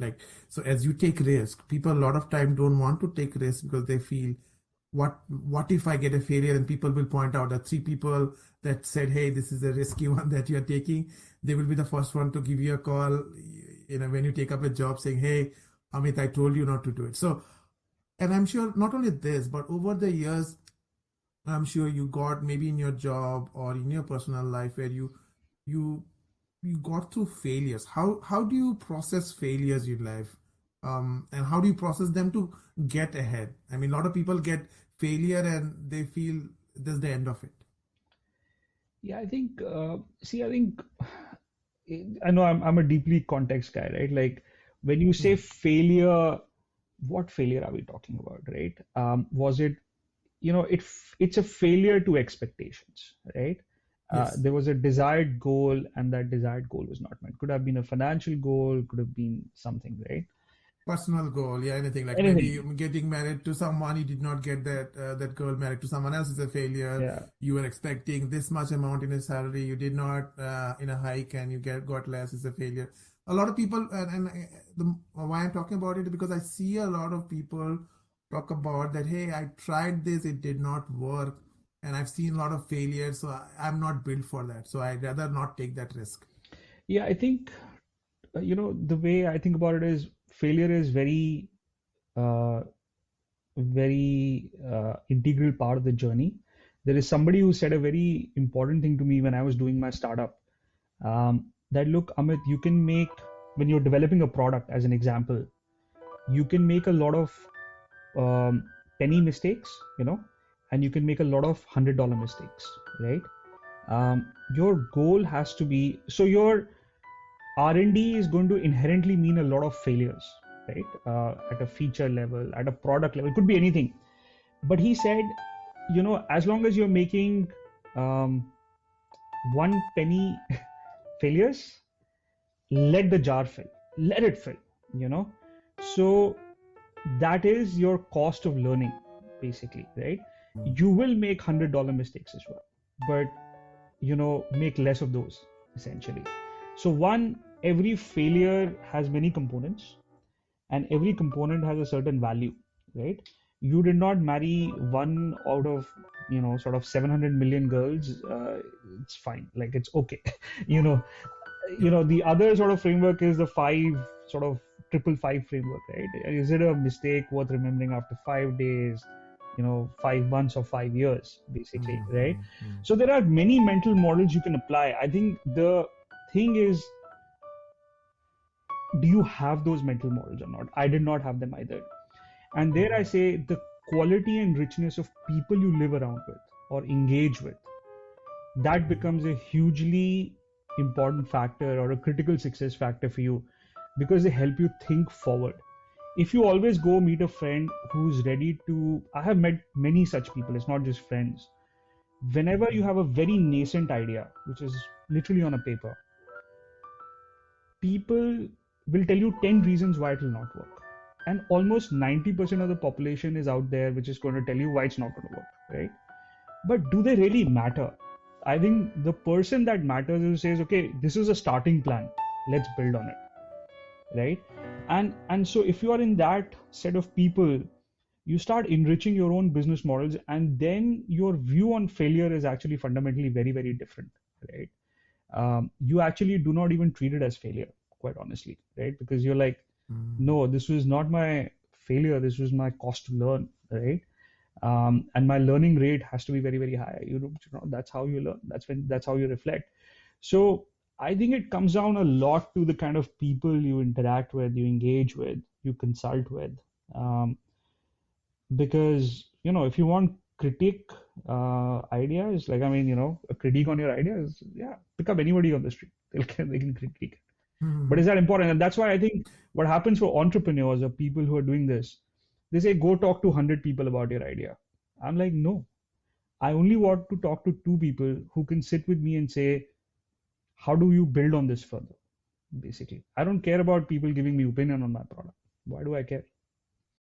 Like, so as you take risk, people a lot of time don't want to take risks because they feel, what if I get a failure? And people will point out that three people that said, hey, this is a risky one that you're taking, they will be the first one to give you a call, when you take up a job, saying, hey, Amit, I told you not to do it. So, and I'm sure not only this, but over the years, I'm sure you got maybe in your job or in your personal life where you you got through failures. How do you process failures in life? And how do you process them to get ahead? I mean, a lot of people get failure and they feel this is the end of it. Yeah, I think, see, I think, I know I'm a deeply context guy, right? Like when you say Yeah. failure, what failure are we talking about, right? Was it, it's a failure to expectations, right? Yes. There was a desired goal, and that desired goal was not met. Could have been a financial goal, could have been something, right? Personal goal, yeah, anything like maybe Anything. getting married to someone, you did not get that girl married to someone else is a failure. Yeah. You were expecting this much amount in a salary, you did not in a hike, and you got less is a failure. A lot of people, why I'm talking about it is because I see a lot of people talk about that. Hey, I tried this, it did not work, and I've seen a lot of failures, so I'm not built for that. So I'd rather not take that risk. Yeah, I think, the way I think about it is failure is uh, very integral part of the journey. There is somebody who said a very important thing to me when I was doing my startup. That look, Amit, you can make, when you're developing a product, as an example, you can make a lot of penny mistakes, and you can make a lot of $100 mistakes, right? Your goal has to be, so your R&D is going to inherently mean a lot of failures, right? At a feature level, at a product level, it could be anything. But he said, as long as you're making um, one penny failures, let the jar fill, let it fill, you know. So that is your cost of learning, basically, right? You will make $100 mistakes as well, but make less of those, essentially. So one, every failure has many components, and every component has a certain value, right? You did not marry one out of sort of 700 million girls. It's fine, like it's okay. you know the other sort of framework is the five, sort of triple five framework, right? Is it a mistake worth remembering after 5 days, 5 months, or 5 years, basically, right? Mm-hmm. So there are many mental models you can apply. I think the thing is, do you have those mental models or not? I did not have them either. And there I say, the quality and richness of people you live around with or engage with, that becomes a hugely important factor or a critical success factor for you, because they help you think forward. If you always go meet a friend who's ready to, I have met many such people, it's not just friends. Whenever you have a very nascent idea, which is literally on a paper, people will tell you 10 reasons why it will not work. And almost 90% of the population is out there which is going to tell you why it's not going to work, right? But do they really matter? I think the person that matters is who says, okay, this is a starting plan. Let's build on it, right? And so if you are in that set of people, you start enriching your own business models, and then your view on failure is actually fundamentally very, very different, right? You actually do not even treat it as failure, quite honestly, right? Because you're like, no, this was not my failure. This was my cost to learn, right? And my learning rate has to be very, very high. That's how you learn. That's how you reflect. So I think it comes down a lot to the kind of people you interact with, you engage with, you consult with. Um, because if you want critique ideas, like, I mean, a critique on your ideas, yeah, pick up anybody on the street. They can critique it. But Mm-hmm. is that important? And that's why I think what happens for entrepreneurs or people who are doing this, they say, go talk to 100 people about your idea. I'm like, no, I only want to talk to two people who can sit with me and say, how do you build on this further? Basically, I don't care about people giving me opinion on my product. Why do I care?